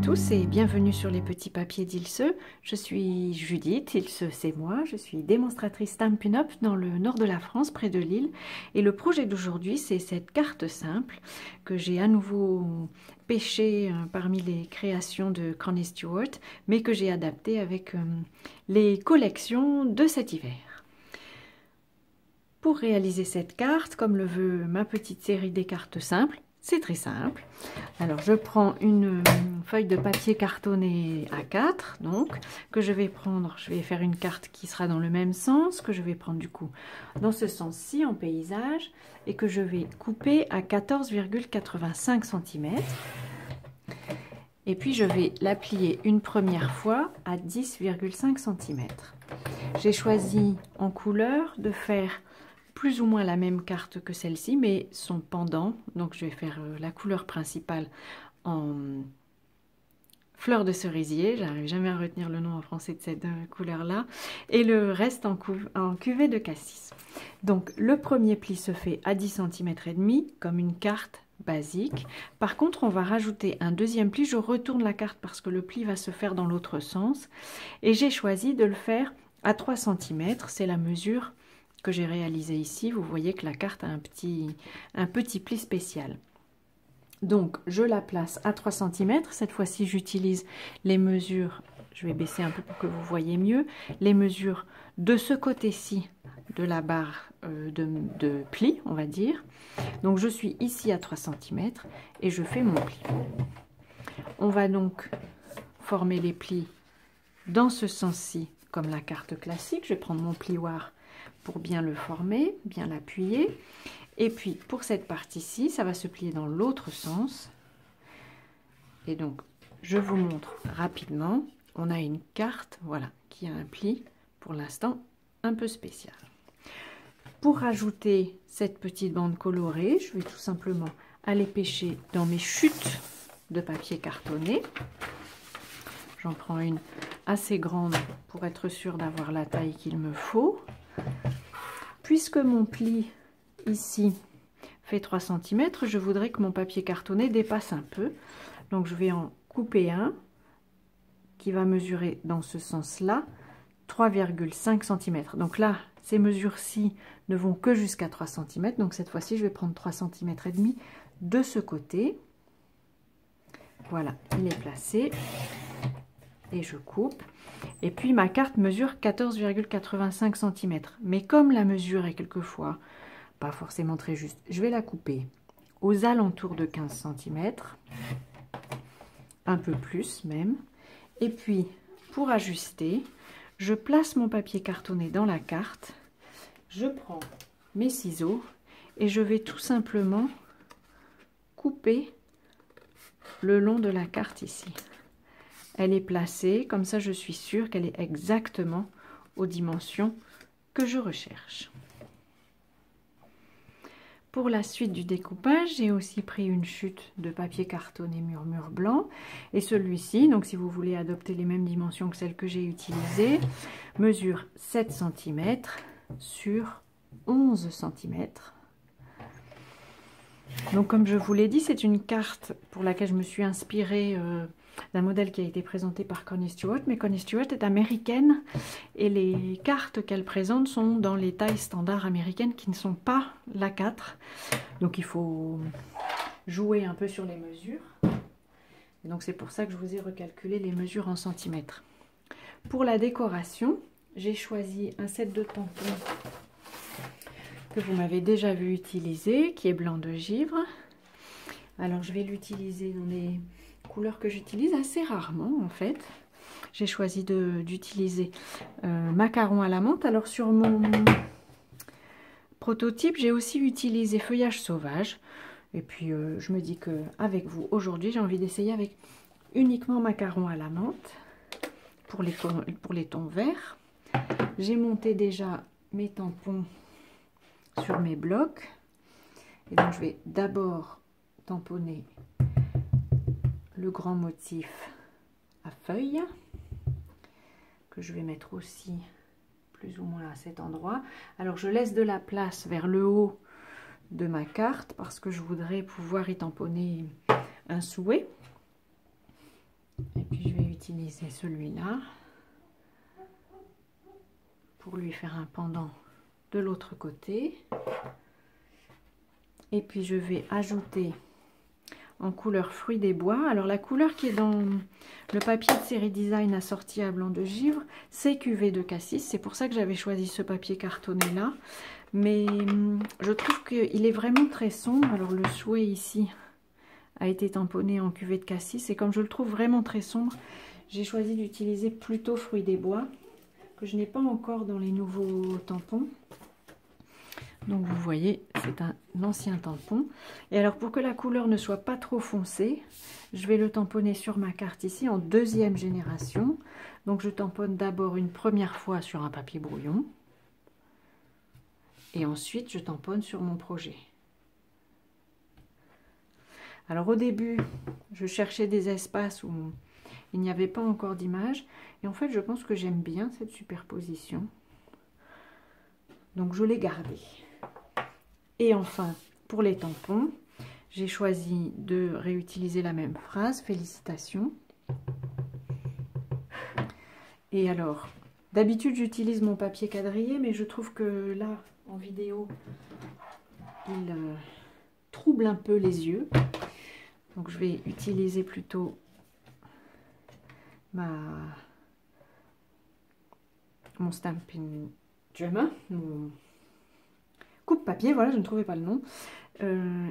tous et bienvenue sur les petits papiers d'Ilse. Je suis Judith, Ilse c'est moi, je suis démonstratrice Stampin' Up dans le nord de la France, près de Lille. Et le projet d'aujourd'hui, c'est cette carte simple que j'ai à nouveau pêchée parmi les créations de Connie Stewart, mais que j'ai adaptée avec les collections de cet hiver. Pour réaliser cette carte, comme le veut ma petite série des cartes simples, c'est très simple. Alors je prends une feuille de papier cartonné A4, donc, que je vais prendre, je vais faire une carte qui sera dans le même sens, que je vais prendre du coup dans ce sens-ci en paysage, et que je vais couper à 14,85 cm. Et puis je vais la plier une première fois à 10,5 cm. J'ai choisi en couleur de faire plus ou moins la même carte que celle-ci, mais son pendant. Donc je vais faire la couleur principale en fleur de cerisier, j'arrive jamais à retenir le nom en français de cette couleur-là, et le reste en cuvée de cassis. Donc le premier pli se fait à 10 cm et demi, comme une carte basique. Par contre, on va rajouter un deuxième pli. Je retourne la carte parce que le pli va se faire dans l'autre sens, et j'ai choisi de le faire à 3 cm, c'est la mesure que j'ai réalisé ici. Vous voyez que la carte a un petit pli spécial. Donc je la place à 3 cm. Cette fois-ci j'utilise les mesures, je vais baisser un peu pour que vous voyez mieux, les mesures de ce côté-ci de la barre de pli, on va dire. Donc je suis ici à 3 cm et je fais mon pli. On va donc former les plis dans ce sens-ci comme la carte classique. Je vais prendre mon plioir pour bien le former, bien l'appuyer. Et puis pour cette partie-ci, ça va se plier dans l'autre sens. Et donc je vous montre rapidement. On a une carte, voilà, qui a un pli pour l'instant un peu spécial. Pour rajouter cette petite bande colorée, je vais tout simplement aller pêcher dans mes chutes de papier cartonné. J'en prends une assez grande pour être sûre d'avoir la taille qu'il me faut. Puisque mon pli ici fait 3 cm, je voudrais que mon papier cartonné dépasse un peu. Donc je vais en couper un qui va mesurer dans ce sens-là 3,5 cm. Donc là, ces mesures-ci ne vont que jusqu'à 3 cm. Donc cette fois-ci, je vais prendre 3 cm et demi de ce côté. Voilà, il est placé. Et je coupe. Et puis ma carte mesure 14,85 cm. Mais comme la mesure est quelquefois pas forcément très juste, je vais la couper aux alentours de 15 cm. Un peu plus même. Et puis pour ajuster, je place mon papier cartonné dans la carte. Je prends mes ciseaux et je vais tout simplement couper le long de la carte ici. Elle est placée, comme ça je suis sûre qu'elle est exactement aux dimensions que je recherche. Pour la suite du découpage, j'ai aussi pris une chute de papier cartonné murmure blanc. Et celui-ci, donc si vous voulez adopter les mêmes dimensions que celles que j'ai utilisées, mesure 7 cm sur 11 cm. Donc comme je vous l'ai dit, c'est une carte pour laquelle je me suis inspirée d'un modèle qui a été présenté par Connie Stewart, mais Connie Stewart est américaine et les cartes qu'elle présente sont dans les tailles standards américaines qui ne sont pas l'A4. Donc il faut jouer un peu sur les mesures. Et donc c'est pour ça que je vous ai recalculé les mesures en centimètres. Pour la décoration, j'ai choisi un set de tampons que vous m'avez déjà vu utiliser, qui est blanc de givre. Alors je vais l'utiliser dans les couleurs que j'utilise assez rarement en fait. J'ai choisi d'utiliser macaron à la menthe. Alors sur mon prototype, j'ai aussi utilisé feuillage sauvage. Et puis je me dis que avec vous aujourd'hui, j'ai envie d'essayer avec uniquement macaron à la menthe pour les tons verts. J'ai monté déjà mes tampons sur mes blocs. Et donc je vais d'abord tamponner le grand motif à feuilles que je vais mettre aussi plus ou moins à cet endroit. Alors je laisse de la place vers le haut de ma carte parce que je voudrais pouvoir y tamponner un souhait. Et puis je vais utiliser celui-là pour lui faire un pendant de l'autre côté. Et puis je vais ajouter en couleur fruit des bois. Alors la couleur qui est dans le papier de série design assorti à blanc de givre, c'est cuvée de cassis. C'est pour ça que j'avais choisi ce papier cartonné là. Mais je trouve qu'il est vraiment très sombre. Alors le souhait ici a été tamponné en cuvée de cassis. Et comme je le trouve vraiment très sombre, j'ai choisi d'utiliser plutôt fruit des bois, que je n'ai pas encore dans les nouveaux tampons. Donc vous voyez, c'est un ancien tampon. Et alors pour que la couleur ne soit pas trop foncée, je vais le tamponner sur ma carte ici en deuxième génération. Donc je tamponne d'abord une première fois sur un papier brouillon. Et ensuite je tamponne sur mon projet. Alors au début, je cherchais des espaces où il n'y avait pas encore d'image. Et en fait, je pense que j'aime bien cette superposition. Donc je l'ai gardée. Et enfin, pour les tampons, j'ai choisi de réutiliser la même phrase, félicitations. Et alors, d'habitude j'utilise mon papier quadrillé, mais je trouve que là, en vidéo, il trouble un peu les yeux. Donc je vais utiliser plutôt mon Stampin' Drummer, mon coupe-papier, voilà, je ne trouvais pas le nom.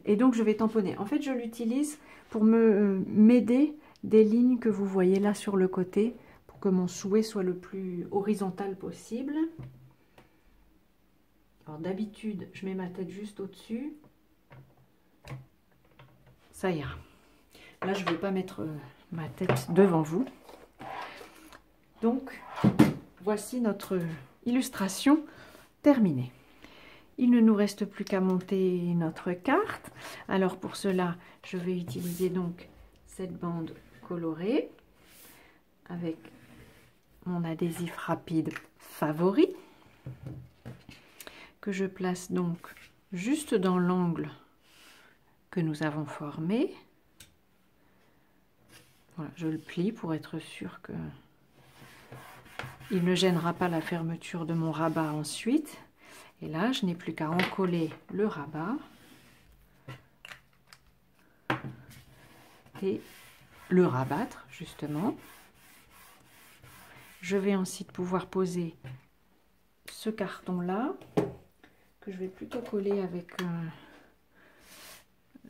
Et donc je vais tamponner. En fait, je l'utilise pour m'aider des lignes que vous voyez là sur le côté, pour que mon souhait soit le plus horizontal possible. Alors d'habitude, je mets ma tête juste au-dessus. Ça ira. Là, je ne vais pas mettre ma tête devant vous. Donc, voici notre illustration terminée. Il ne nous reste plus qu'à monter notre carte. Alors pour cela, je vais utiliser donc cette bande colorée avec mon adhésif rapide favori que je place donc juste dans l'angle que nous avons formé. Voilà, je le plie pour être sûr que il ne gênera pas la fermeture de mon rabat ensuite. Et là, je n'ai plus qu'à encoller le rabat et le rabattre, justement. Je vais ensuite pouvoir poser ce carton-là, que je vais plutôt coller avec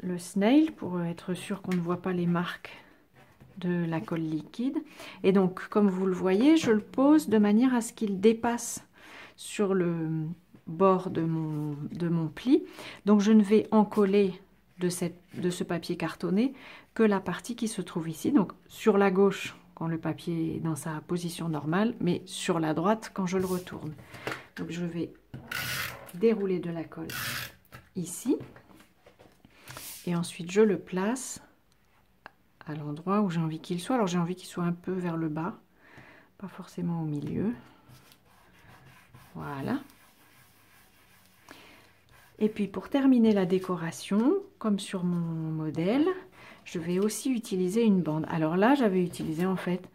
le snail, pour être sûr qu'on ne voit pas les marques de la colle liquide. Et donc, comme vous le voyez, je le pose de manière à ce qu'il dépasse sur le bord de mon pli. Donc je ne vais encoller de ce papier cartonné que la partie qui se trouve ici, donc sur la gauche quand le papier est dans sa position normale, mais sur la droite quand je le retourne. Donc je vais dérouler de la colle ici et ensuite je le place à l'endroit où j'ai envie qu'il soit. Alors j'ai envie qu'il soit un peu vers le bas, pas forcément au milieu. Voilà. Et puis pour terminer la décoration, comme sur mon modèle, je vais aussi utiliser une bande. Alors là, j'avais utilisé en fait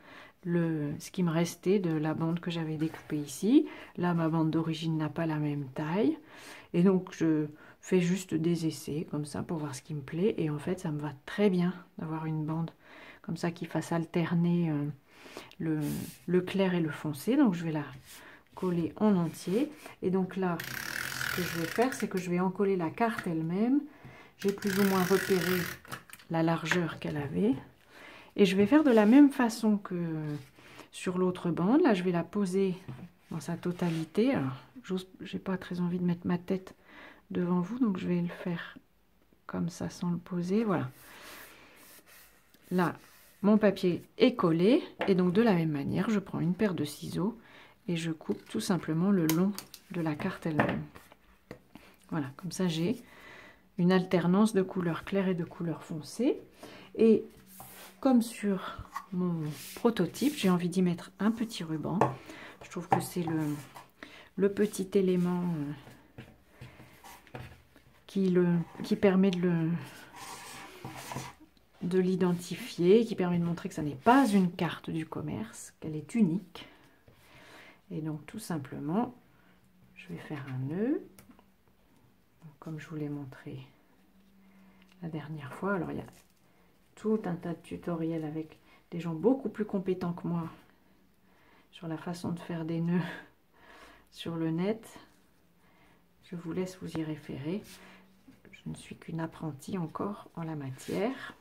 ce qui me restait de la bande que j'avais découpée ici. Là, ma bande d'origine n'a pas la même taille. Et donc, je fais juste des essais comme ça pour voir ce qui me plaît. Et en fait, ça me va très bien d'avoir une bande comme ça qui fasse alterner le clair et le foncé. Donc, je vais la coller en entier. Et donc là, ce que je vais faire, c'est que je vais encoller la carte elle-même. J'ai plus ou moins repéré la largeur qu'elle avait. Et je vais faire de la même façon que sur l'autre bande. Là, je vais la poser dans sa totalité. Alors, j'ai pas très envie de mettre ma tête devant vous, donc je vais le faire comme ça sans le poser. Voilà. Là, mon papier est collé. Et donc, de la même manière, je prends une paire de ciseaux et je coupe tout simplement le long de la carte elle-même. Voilà, comme ça, j'ai une alternance de couleurs claires et de couleurs foncées. Et comme sur mon prototype, j'ai envie d'y mettre un petit ruban. Je trouve que c'est le petit élément qui permet de l'identifier, qui permet de montrer que ça n'est pas une carte du commerce, qu'elle est unique. Et donc tout simplement, je vais faire un nœud, donc, comme je vous l'ai montré la dernière fois. Alors il y a tout un tas de tutoriels avec des gens beaucoup plus compétents que moi sur la façon de faire des nœuds sur le net. Je vous laisse vous y référer. Je ne suis qu'une apprentie encore en la matière.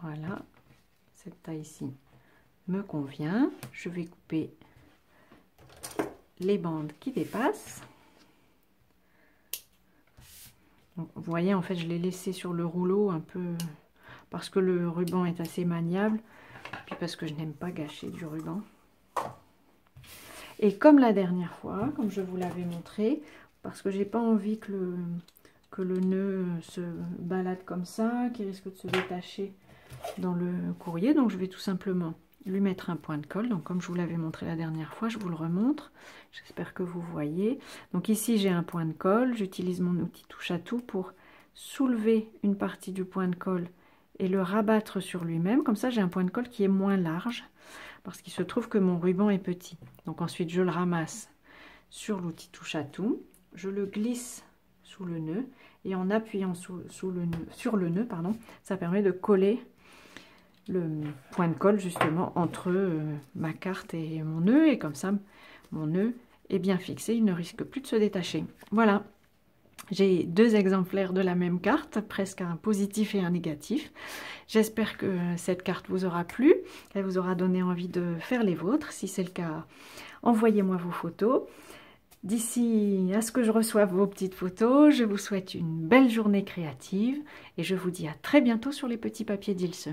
Voilà, cette taille-ci me convient. Je vais couper les bandes qui dépassent. Donc, vous voyez, en fait, je l'ai laissé sur le rouleau un peu parce que le ruban est assez maniable, puis parce que je n'aime pas gâcher du ruban. Et comme la dernière fois, comme je vous l'avais montré, parce que j'ai pas envie que le nœud se balade comme ça, qu'il risque de se détacher dans le courrier, donc je vais tout simplement lui mettre un point de colle. Donc comme je vous l'avais montré la dernière fois, je vous le remontre, j'espère que vous voyez. Donc ici j'ai un point de colle, j'utilise mon outil touche à tout pour soulever une partie du point de colle et le rabattre sur lui-même. Comme ça j'ai un point de colle qui est moins large, parce qu'il se trouve que mon ruban est petit. Donc ensuite je le ramasse sur l'outil touche à tout, je le glisse sous le nœud, et en appuyant sur le nœud, ça permet de coller le point de colle justement entre ma carte et mon nœud, et comme ça mon nœud est bien fixé, il ne risque plus de se détacher. Voilà, j'ai deux exemplaires de la même carte, presque un positif et un négatif. J'espère que cette carte vous aura plu, qu'elle vous aura donné envie de faire les vôtres. Si c'est le cas, envoyez-moi vos photos. D'ici à ce que je reçoive vos petites photos, je vous souhaite une belle journée créative et je vous dis à très bientôt sur les petits papiers d'Ilse.